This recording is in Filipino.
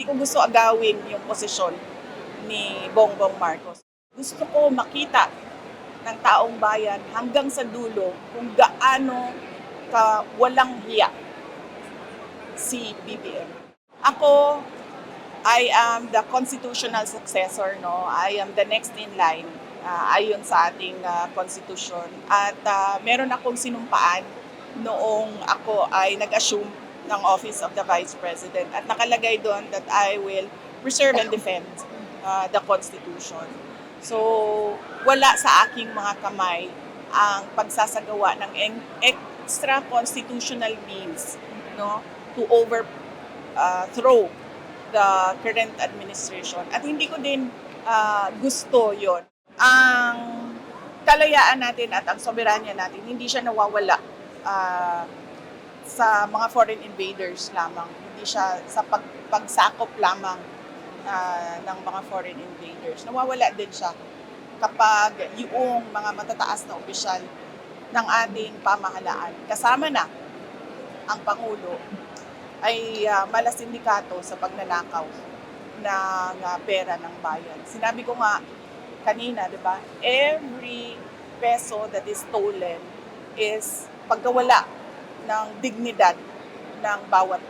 hindi ko gusto agawin yung posisyon ni Bongbong Marcos. Gusto ko makita ng taong bayan hanggang sa dulo kung gaano ka walang hiya si BBM. Ako, I am the constitutional successor, no? I am the next in line ayon sa ating constitution. At meron akong sinumpaan noong ako ay nag-assume ng Office of the Vice President. At nakalagay doon that I will preserve and defend the Constitution. So, wala sa aking mga kamay ang pagsasagawa ng extra constitutional means, no, to overthrow the current administration. At hindi ko din gusto yon. Ang kalayaan natin at ang soberanya natin, hindi siya nawawala sa mga foreign invaders lamang. Hindi siya sa pagsakop lamang ng mga foreign invaders. Nawawala din siya kapag yung mga matataas na opisyal ng ating pamahalaan, kasama na ang Pangulo, ay malasindikato sa pagnanakaw ng pera ng bayan. Sinabi ko nga kanina, di ba? Every peso that is stolen is pagkawala ng dignidad ng bawat